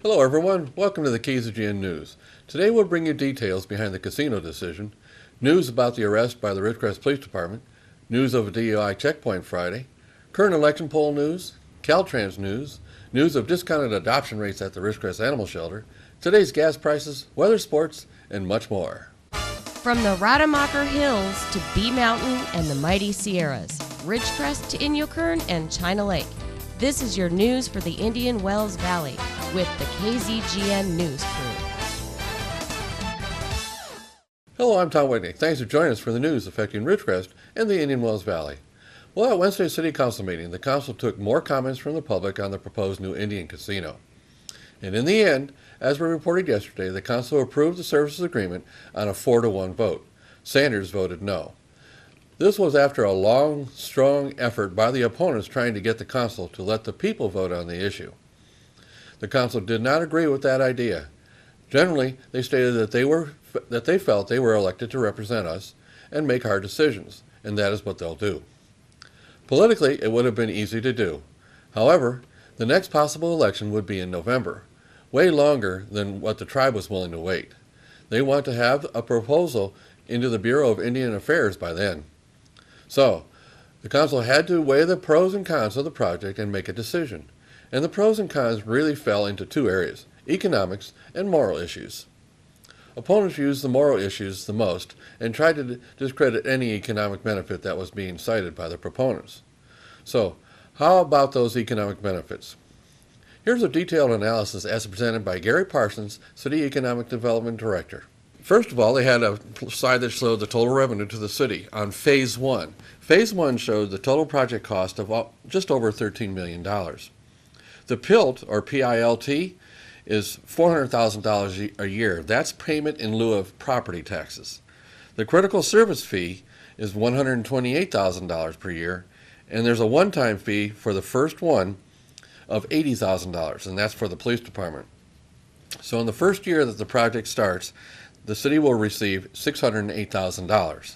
Hello everyone, welcome to the KZGN News. Today we'll bring you details behind the casino decision, news about the arrest by the Ridgecrest Police Department, news of a DUI checkpoint Friday, current election poll news, Caltrans news, news of discounted adoption rates at the Ridgecrest Animal Shelter, today's gas prices, weather sports, and much more. From the Rademacher Hills to Bee Mountain and the mighty Sierras, Ridgecrest to Inyokern and China Lake, this is your news for the Indian Wells Valley with the KZGN News Crew. Hello, I'm Tom Whitney. Thanks for joining us for the news affecting Ridgecrest and the Indian Wells Valley. Well, at Wednesday's City Council meeting, the Council took more comments from the public on the proposed new Indian casino. And in the end, as we reported yesterday, the Council approved the services agreement on a 4-1 vote. Sanders voted no. This was after a long, strong effort by the opponents trying to get the Council to let the people vote on the issue. The Council did not agree with that idea. Generally, they stated that they felt they were elected to represent us and make hard decisions, and that is what they'll do. Politically, it would have been easy to do. However, the next possible election would be in November, way longer than what the tribe was willing to wait. They want to have a proposal into the Bureau of Indian Affairs by then. So, the Council had to weigh the pros and cons of the project and make a decision. And the pros and cons really fell into two areas, economics and moral issues. Opponents used the moral issues the most and tried to discredit any economic benefit that was being cited by the proponents. So, how about those economic benefits? Here's a detailed analysis as presented by Gary Parsons, City Economic Development Director. First of all, they had a slide that showed the total revenue to the city on Phase 1. Phase 1 showed the total project cost of just over $13 million. The PILT, or P-I-L-T, is $400,000 a year. That's payment in lieu of property taxes. The critical service fee is $128,000 per year, and there's a one-time fee for the first one of $80,000, and that's for the police department. So in the first year that the project starts, the city will receive $608,000.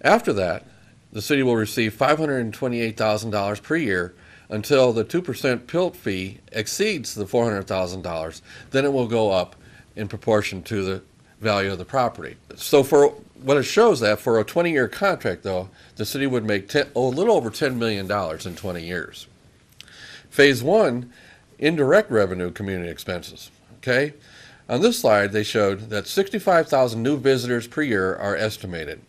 After that, the city will receive $528,000 per year until the 2% PILT fee exceeds the $400,000. Then it will go up in proportion to the value of the property. So for what it shows that for a 20-year contract, though, the city would make a little over $10 million in 20 years. Phase 1, indirect revenue community expenses. Okay? On this slide, they showed that 65,000 new visitors per year are estimated.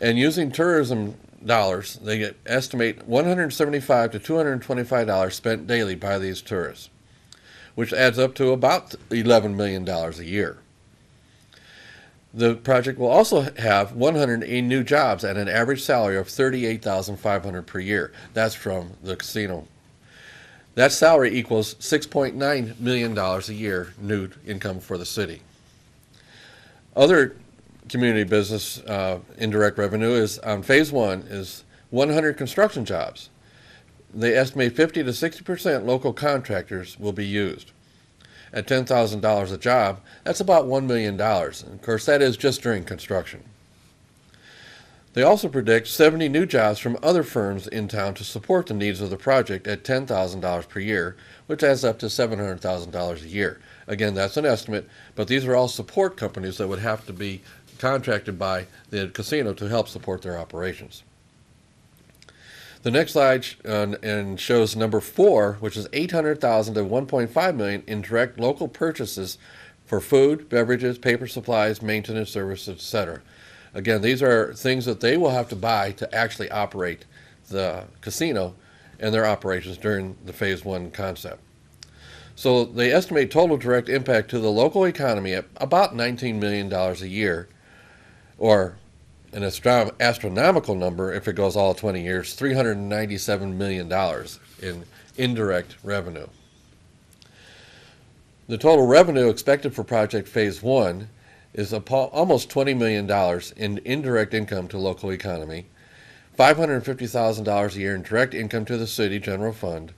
And using tourism dollars, they estimate $175 to $225 spent daily by these tourists, which adds up to about $11 million a year. The project will also have 180 new jobs at an average salary of $38,500 per year. That's from the casino. That salary equals $6.9 million a year new income for the city. Other community business indirect revenue is on Phase 1 is 100 construction jobs. They estimate 50 to 60% local contractors will be used. At $10,000 a job, that's about $1 million. And of course, that is just during construction. They also predict 70 new jobs from other firms in town to support the needs of the project at $10,000 per year, which adds up to $700,000 a year. Again, that's an estimate, but these are all support companies that would have to be contracted by the casino to help support their operations. The next slide shows number 4, which is $800,000 to $1.5 million in direct local purchases for food, beverages, paper supplies, maintenance services, etc. Again, these are things that they will have to buy to actually operate the casino and their operations during the Phase 1 concept. So they estimate total direct impact to the local economy at about $19 million a year, or an astronomical number if it goes all 20 years, $397 million in indirect revenue. The total revenue expected for Project Phase 1 is almost $20 million in indirect income to local economy, $550,000 a year in direct income to the city general fund,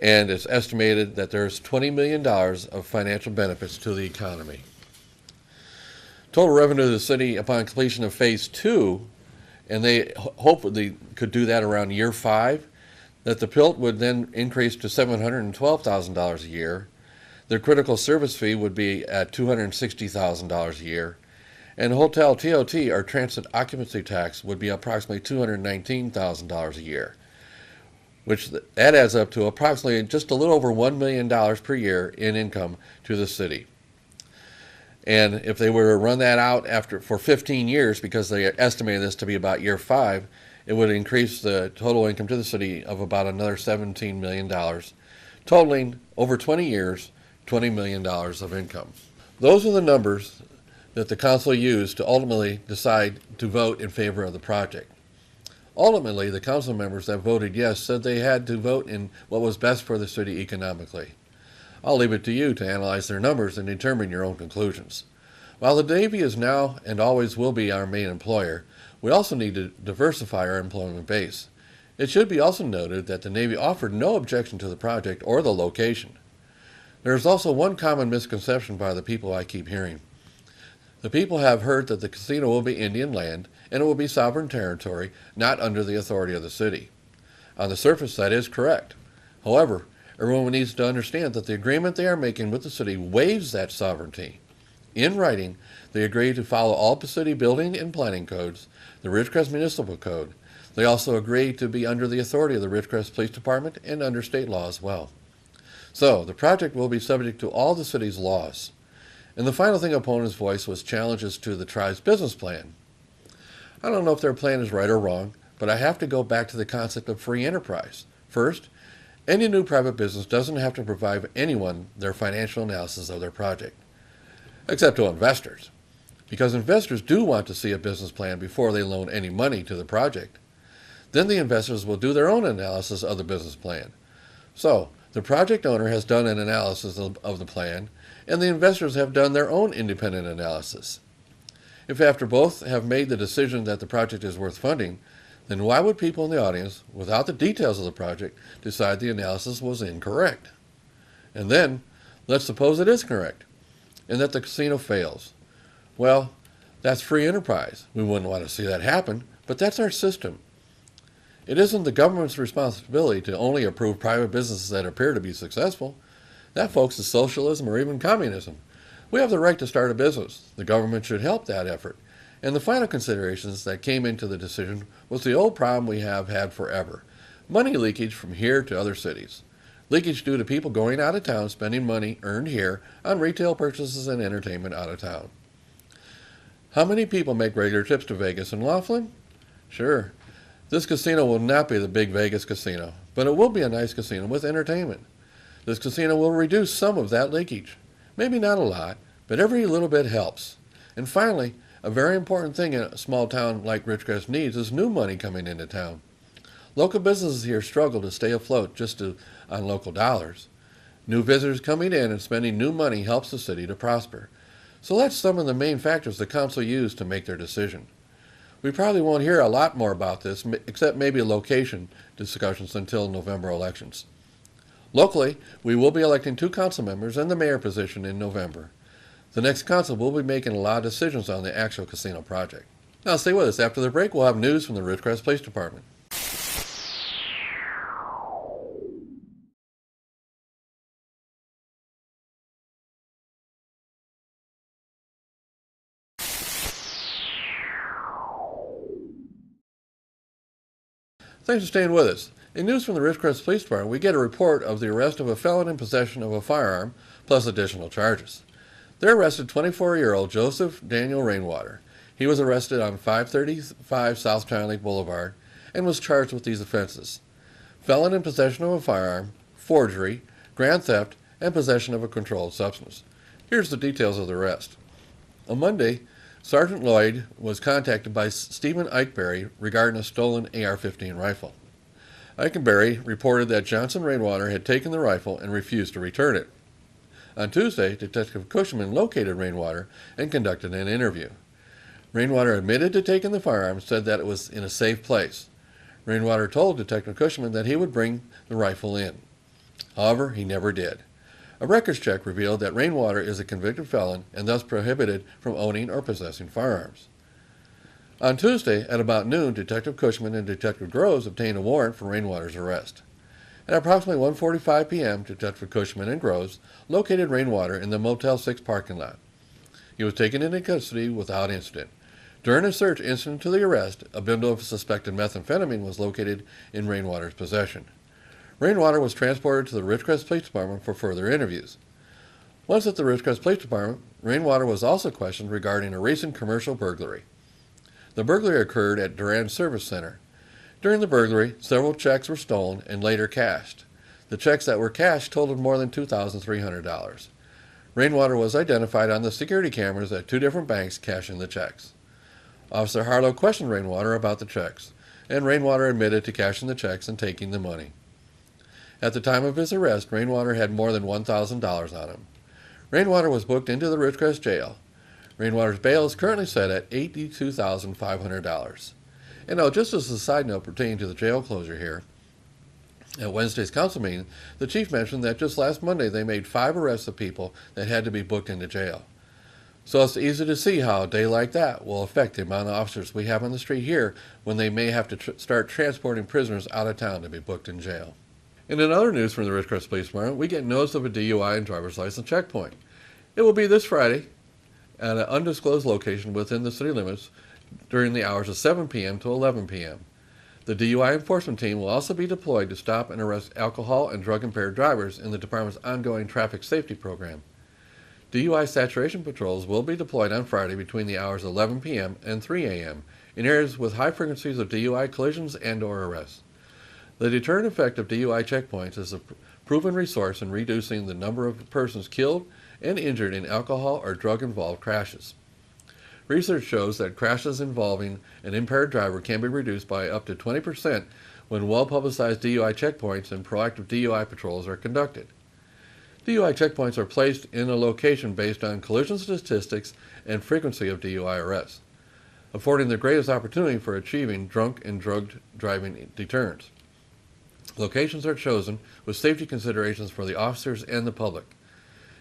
and it's estimated that there's $20 million of financial benefits to the economy. Total revenue to the city upon completion of Phase 2, and they hopefully could do that around year 5, that the PILT would then increase to $712,000 a year. Their critical service fee would be at $260,000 a year, and hotel TOT, or transit occupancy tax, would be approximately $219,000 a year, which that adds up to approximately just a little over $1 million per year in income to the city. And if they were to run that out for 15 years, because they estimated this to be about year 5, it would increase the total income to the city of about another $17 million, totaling over 20 years, $20 million of income. Those are the numbers that the council used to ultimately decide to vote in favor of the project. Ultimately, the council members that voted yes said they had to vote in what was best for the city economically. I'll leave it to you to analyze their numbers and determine your own conclusions. While the Navy is now and always will be our main employer, we also need to diversify our employment base. It should be also noted that the Navy offered no objection to the project or the location. There is also one common misconception by the people I keep hearing. The people have heard that the casino will be Indian land and it will be sovereign territory, not under the authority of the city. On the surface, that is correct. However, everyone needs to understand that the agreement they are making with the city waives that sovereignty. In writing, they agree to follow all city building and planning codes, the Ridgecrest Municipal Code. They also agree to be under the authority of the Ridgecrest Police Department and under state law as well. So, the project will be subject to all the city's laws. And the final thing opponents voiced was challenges to the tribe's business plan. I don't know if their plan is right or wrong, but I have to go back to the concept of free enterprise. First, any new private business doesn't have to provide anyone their financial analysis of their project, except to investors, because investors do want to see a business plan before they loan any money to the project. Then the investors will do their own analysis of the business plan. So, the project owner has done an analysis of the plan, and the investors have done their own independent analysis. If after both have made the decision that the project is worth funding, then why would people in the audience, without the details of the project, decide the analysis was incorrect? And then, let's suppose it is correct, and that the casino fails. Well, that's free enterprise. We wouldn't want to see that happen, but that's our system. It isn't the government's responsibility to only approve private businesses that appear to be successful. That, folks, is socialism or even communism. We have the right to start a business. The government should help that effort. And the final considerations that came into the decision was the old problem we have had forever: money leakage from here to other cities. Leakage due to people going out of town spending money earned here on retail purchases and entertainment out of town. How many people make regular trips to Vegas and Laughlin? Sure. This casino will not be the big Vegas casino, but it will be a nice casino with entertainment. This casino will reduce some of that leakage. Maybe not a lot, but every little bit helps. And finally, a very important thing a small town like Ridgecrest needs is new money coming into town. Local businesses here struggle to stay afloat just on local dollars. New visitors coming in and spending new money helps the city to prosper. So that's some of the main factors the council used to make their decision. We probably won't hear a lot more about this, except maybe location discussions until November elections. Locally, we will be electing 2 council members and the mayor position in November. The next council will be making a lot of decisions on the actual casino project. Now stay with us. After the break, we'll have news from the Ridgecrest Police Department. Thanks for staying with us. In news from the Ridgecrest Police Department, we get a report of the arrest of a felon in possession of a firearm, plus additional charges. They arrested 24-year-old Joseph Daniel Rainwater. He was arrested on 535 South China Lake Boulevard and was charged with these offenses: felon in possession of a firearm, forgery, grand theft, and possession of a controlled substance. Here's the details of the arrest. On Monday, Sergeant Lloyd was contacted by Stephen Eichberry regarding a stolen AR-15 rifle. Eichberry reported that Johnson Rainwater had taken the rifle and refused to return it. On Tuesday, Detective Cushman located Rainwater and conducted an interview. Rainwater admitted to taking the firearm and said that it was in a safe place. Rainwater told Detective Cushman that he would bring the rifle in. However, he never did. A records check revealed that Rainwater is a convicted felon and thus prohibited from owning or possessing firearms. On Tuesday, at about noon, Detective Cushman and Detective Groves obtained a warrant for Rainwater's arrest. At approximately 1:45 p.m., Detective Cushman and Groves located Rainwater in the Motel 6 parking lot. He was taken into custody without incident. During a search incident to the arrest, a bundle of suspected methamphetamine was located in Rainwater's possession. Rainwater was transported to the Ridgecrest Police Department for further interviews. Once at the Ridgecrest Police Department, Rainwater was also questioned regarding a recent commercial burglary. The burglary occurred at Durand Service Center. During the burglary, several checks were stolen and later cashed. The checks that were cashed totaled more than $2,300. Rainwater was identified on the security cameras at two different banks cashing the checks. Officer Harlow questioned Rainwater about the checks, and Rainwater admitted to cashing the checks and taking the money. At the time of his arrest, Rainwater had more than $1,000 on him. Rainwater was booked into the Ridgecrest jail. Rainwater's bail is currently set at $82,500. And now, just as a side note pertaining to the jail closure here, at Wednesday's council meeting, the chief mentioned that just last Monday they made 5 arrests of people that had to be booked into jail. So it's easy to see how a day like that will affect the amount of officers we have on the street here when they may have to start transporting prisoners out of town to be booked in jail. And in other news from the Ridgecrest Police Department, we get notice of a DUI and driver's license checkpoint. It will be this Friday at an undisclosed location within the city limits during the hours of 7 p.m. to 11 p.m. The DUI enforcement team will also be deployed to stop and arrest alcohol and drug-impaired drivers in the department's ongoing traffic safety program. DUI saturation patrols will be deployed on Friday between the hours of 11 p.m. and 3 a.m. in areas with high frequencies of DUI collisions and/or arrests. The deterrent effect of DUI checkpoints is a proven resource in reducing the number of persons killed and injured in alcohol or drug-involved crashes. Research shows that crashes involving an impaired driver can be reduced by up to 20% when well-publicized DUI checkpoints and proactive DUI patrols are conducted. DUI checkpoints are placed in a location based on collision statistics and frequency of DUI arrests, affording the greatest opportunity for achieving drunk and drugged driving deterrence. Locations are chosen with safety considerations for the officers and the public.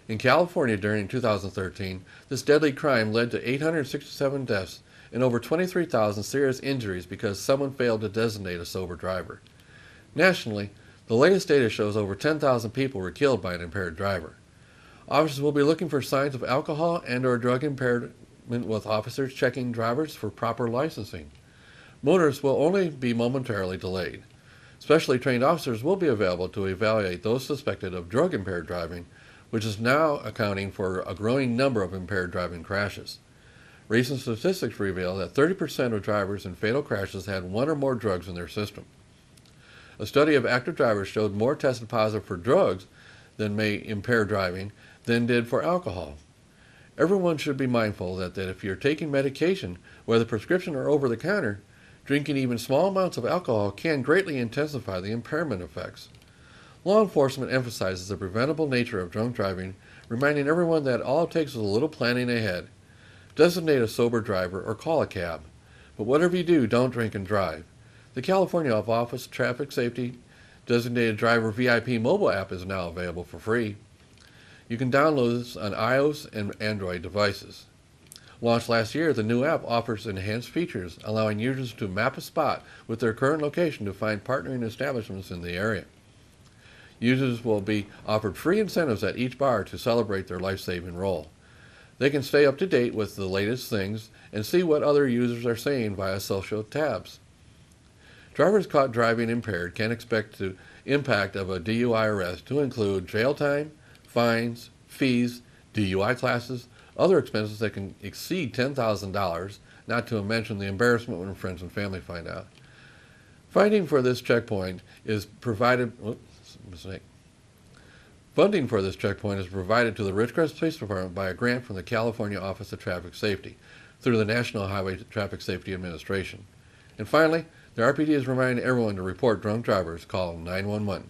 In California during 2013, this deadly crime led to 867 deaths and over 23,000 serious injuries because someone failed to designate a sober driver. Nationally, the latest data shows over 10,000 people were killed by an impaired driver. Officers will be looking for signs of alcohol and/or drug impairment with officers checking drivers for proper licensing. Motorists will only be momentarily delayed. Specially trained officers will be available to evaluate those suspected of drug-impaired driving, which is now accounting for a growing number of impaired driving crashes. Recent statistics reveal that 30% of drivers in fatal crashes had one or more drugs in their system. A study of active drivers showed more tested positive for drugs that may impair driving than did for alcohol. Everyone should be mindful that if you're taking medication, whether prescription or over-the-counter, drinking even small amounts of alcohol can greatly intensify the impairment effects. Law enforcement emphasizes the preventable nature of drunk driving, reminding everyone that all it takes is a little planning ahead. Designate a sober driver or call a cab. But whatever you do, don't drink and drive. The California Office of Traffic Safety Designated Driver VIP mobile app is now available for free. You can download this on iOS and Android devices. Launched last year, the new app offers enhanced features, allowing users to map a spot with their current location to find partnering establishments in the area. Users will be offered free incentives at each bar to celebrate their life-saving role. They can stay up to date with the latest things and see what other users are saying via social tabs. Drivers caught driving impaired can expect the impact of a DUI arrest to include jail time, fines, fees, DUI classes, other expenses that can exceed $10,000, not to mention the embarrassment when friends and family find out. Funding for this checkpoint is provided to the Ridgecrest Police Department by a grant from the California Office of Traffic Safety through the National Highway Traffic Safety Administration. And finally, the RPD is reminding everyone to report drunk drivers. Call 911.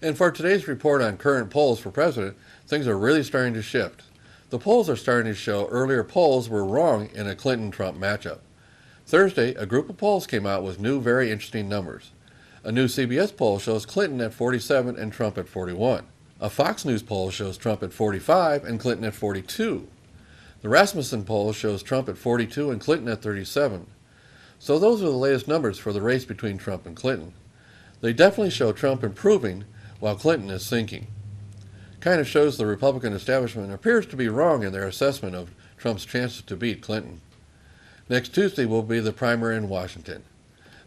And for today's report on current polls for president, things are really starting to shift. The polls are starting to show earlier polls were wrong in a Clinton-Trump matchup. Thursday, a group of polls came out with new, very interesting numbers. A new CBS poll shows Clinton at 47 and Trump at 41. A Fox News poll shows Trump at 45 and Clinton at 42. The Rasmussen poll shows Trump at 42 and Clinton at 37. So those are the latest numbers for the race between Trump and Clinton. They definitely show Trump improving while Clinton is sinking. Kind of shows the Republican establishment appears to be wrong in their assessment of Trump's chances to beat Clinton. Next Tuesday will be the primary in Washington.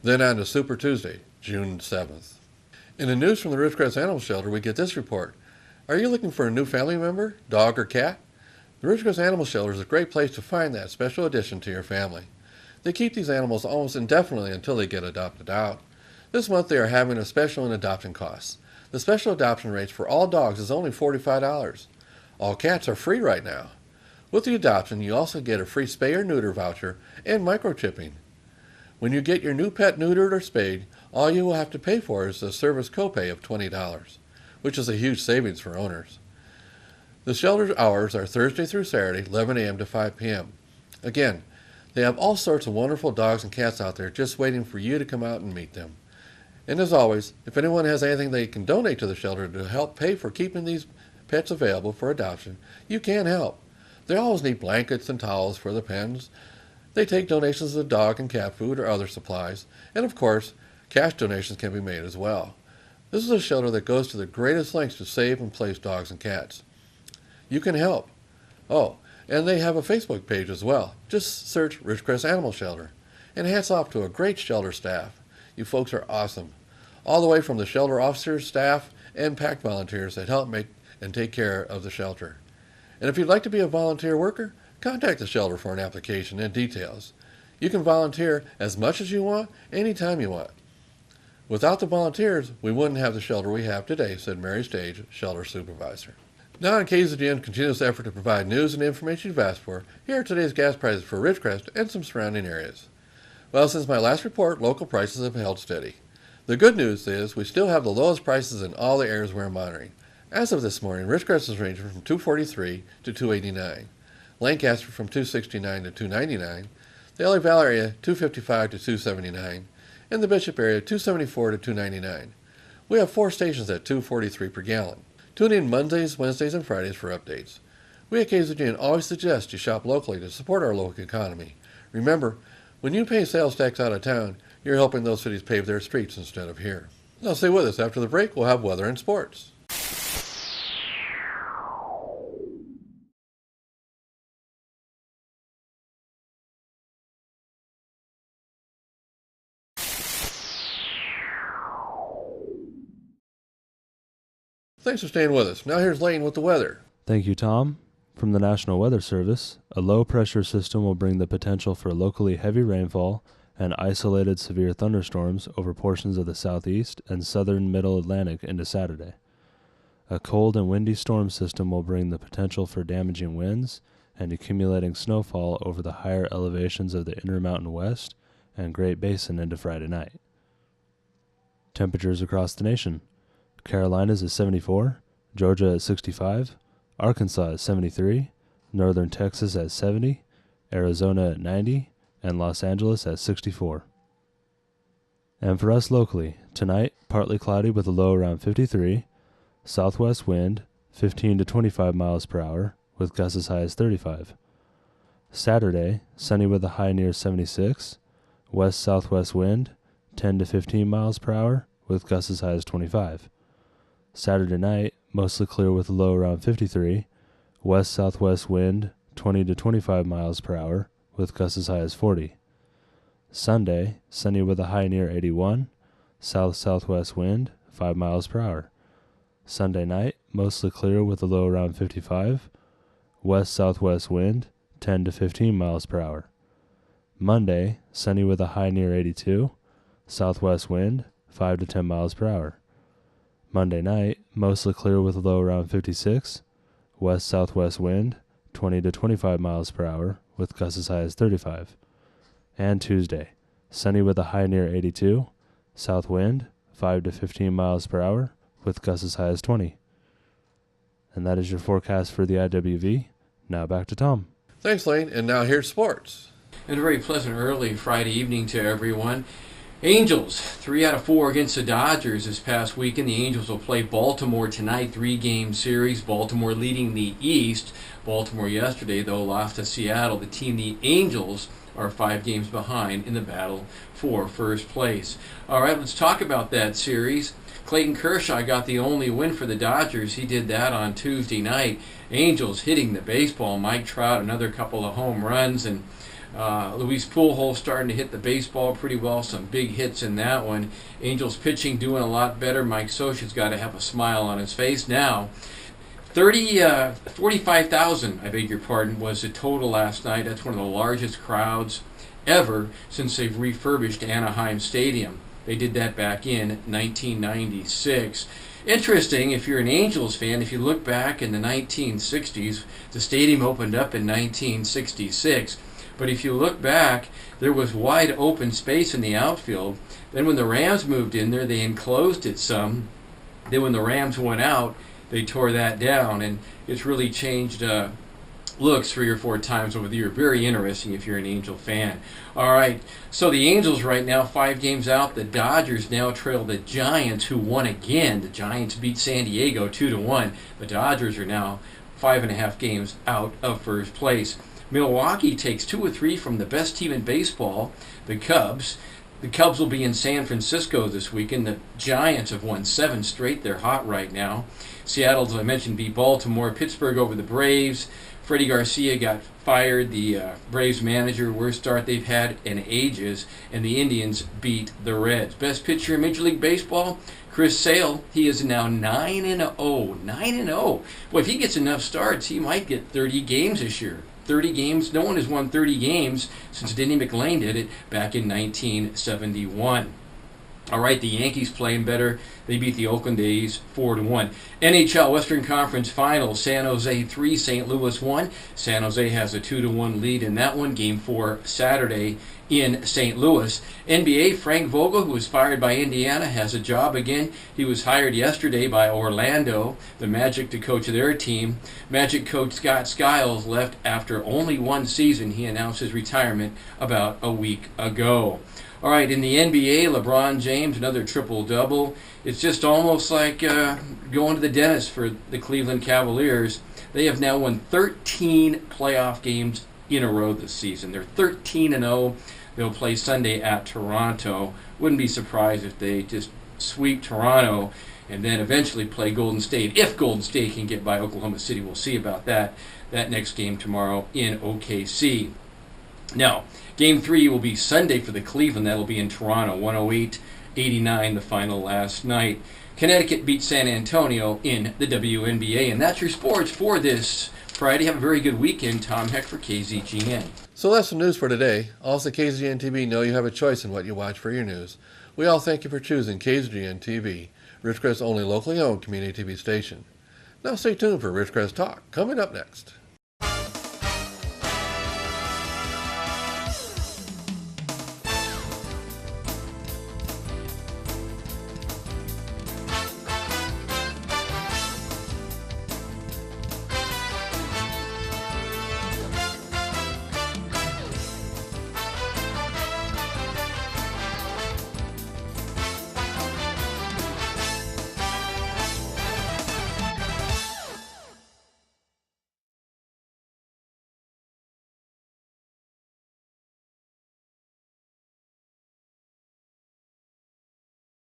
Then on to Super Tuesday, June 7th. In the news from the Ridgecrest Animal Shelter, we get this report. Are you looking for a new family member, dog or cat? The Ridgecrest Animal Shelter is a great place to find that special addition to your family. They keep these animals almost indefinitely until they get adopted out. This month they are having a special in adoption costs. The special adoption rates for all dogs is only $45. All cats are free right now. With the adoption, you also get a free spay or neuter voucher and microchipping. When you get your new pet neutered or spayed, all you will have to pay for is a service copay of $20, which is a huge savings for owners. The shelter's hours are Thursday through Saturday, 11 a.m. to 5 p.m. Again, they have all sorts of wonderful dogs and cats out there just waiting for you to come out and meet them. And as always, if anyone has anything they can donate to the shelter to help pay for keeping these pets available for adoption, you can help. They always need blankets and towels for the pens. They take donations of dog and cat food or other supplies, and of course, cash donations can be made as well. This is a shelter that goes to the greatest lengths to save and place dogs and cats. You can help. Oh, and they have a Facebook page as well. Just search Ridgecrest Animal Shelter. And hats off to a great shelter staff. You folks are awesome. All the way from the shelter officers, staff, and PAC volunteers that help make and take care of the shelter. And if you'd like to be a volunteer worker, contact the shelter for an application and details. You can volunteer as much as you want, anytime you want. Without the volunteers, we wouldn't have the shelter we have today, said Mary Stage, shelter supervisor. Now on KZGN continuous effort to provide news and information you've asked for, here are today's gas prices for Ridgecrest and some surrounding areas. Well, since my last report, local prices have held steady. The good news is we still have the lowest prices in all the areas we're monitoring. As of this morning, Ridgecrest is ranging from $2.43 to $2.89, Lancaster from $2.69 to $2.99, the LA Valley area $2.55 to $2.79, and the Bishop area $2.74 to $2.99. We have 4 stations at $2.43 per gallon. Tune in Mondays, Wednesdays, and Fridays for updates. We at KZGN always suggest you shop locally to support our local economy. Remember, when you pay sales tax out of town, you're helping those cities pave their streets instead of here. Now stay with us. After the break, we'll have weather and sports. Thanks for staying with us. Now here's Lane with the weather. Thank you, Tom. From the National Weather Service, a low-pressure system will bring the potential for locally heavy rainfall and isolated severe thunderstorms over portions of the southeast and southern middle Atlantic into Saturday. A cold and windy storm system will bring the potential for damaging winds and accumulating snowfall over the higher elevations of the Intermountain West and Great Basin into Friday night. Temperatures across the nation. Carolinas is 74, Georgia at 65, Arkansas at 73, northern Texas at 70, Arizona at 90, and Los Angeles at 64. And for us locally, tonight, partly cloudy with a low around 53, southwest wind 15 to 25 miles per hour with gusts as high as 35. Saturday, sunny with a high near 76, west-southwest wind 10 to 15 miles per hour with gusts as high as 25. Saturday night, mostly clear with a low around 53, west-southwest wind 20 to 25 miles per hour with gusts as high as 40. Sunday, sunny with a high near 81, south-southwest wind 5 miles per hour. Sunday night, mostly clear with a low around 55, west-southwest wind 10 to 15 miles per hour. Monday, sunny with a high near 82, southwest wind 5 to 10 miles per hour. Monday night, mostly clear with a low around 56, west-southwest wind 20 to 25 miles per hour with gusts as high as 35. And Tuesday, sunny with a high near 82, south wind 5 to 15 miles per hour with gusts as high as 20. And that is your forecast for the IWV. Now back to Tom. Thanks, Lane. And now here's sports. And a very pleasant early Friday evening to everyone. Angels, 3 out of 4 against the Dodgers this past weekend. The Angels will play Baltimore tonight, 3-game series. Baltimore leading the East. Baltimore yesterday, though, lost to Seattle. The Angels, are 5 games behind in the battle for first place. All right, let's talk about that series. Clayton Kershaw got the only win for the Dodgers. He did that on Tuesday night. Angels hitting the baseball. Mike Trout, another couple of home runs, and Luis Pujols starting to hit the baseball pretty well. Some big hits in that one. Angels pitching doing a lot better. Mike Scioscia's got to have a smile on his face now. 45,000, I beg your pardon, was the total last night. That's one of the largest crowds ever since they've refurbished Anaheim Stadium. They did that back in 1996. Interesting, if you're an Angels fan, if you look back in the 1960s, the stadium opened up in 1966. But if you look back, there was wide open space in the outfield. Then when the Rams moved in there, they enclosed it some. Then when the Rams went out, they tore that down, and it's really changed looks 3 or 4 times over the year. Very interesting if you're an Angel fan. All right, so the Angels right now 5 games out. The Dodgers now trail the Giants, who won again. The Giants beat San Diego 2-1. The Dodgers are now 5.5 games out of first place. Milwaukee takes 2 or 3 from the best team in baseball, the Cubs. The Cubs will be in San Francisco this weekend. The Giants have won 7 straight. They're hot right now. Seattle, as I mentioned, beat Baltimore. Pittsburgh over the Braves. Freddie Garcia got fired, the Braves manager. Worst start they've had in ages. And the Indians beat the Reds. Best pitcher in Major League Baseball, Chris Sale. He is now 9-0. 9-0. Boy, if he gets enough starts, he might get 30 games this year. 30 games. No one has won 30 games since Denny McLain did it back in 1971. All right, the Yankees playing better. They beat the Oakland A's 4-1. NHL Western Conference Finals, San Jose 3, St. Louis 1. San Jose has a 2-1 lead in that one. Game 4 Saturday in St. Louis. NBA, Frank Vogel, who was fired by Indiana, has a job again. He was hired yesterday by Orlando, the Magic, to coach their team. Magic coach Scott Skiles left after only 1 season. He announced his retirement about a week ago. All right, in the NBA, LeBron James, another triple-double. It's just almost like going to the dentist for the Cleveland Cavaliers. They have now won 13 playoff games in a row this season. They're 13-0. They'll play Sunday at Toronto. Wouldn't be surprised if they just sweep Toronto and then eventually play Golden State. If Golden State can get by Oklahoma City, we'll see about that. That next game tomorrow in OKC. Now, Game 3 will be Sunday for the Cleveland. That'll be in Toronto, 108-89, the final last night. Connecticut beat San Antonio in the WNBA. And that's your sports for this Friday. Have a very good weekend. Tom Heck for KZGN. So that's the news for today. Also, KZGN-TV know you have a choice in what you watch for your news. We all thank you for choosing KZGN-TV, Ridgecrest's only locally owned community TV station. Now stay tuned for Ridgecrest Talk, coming up next.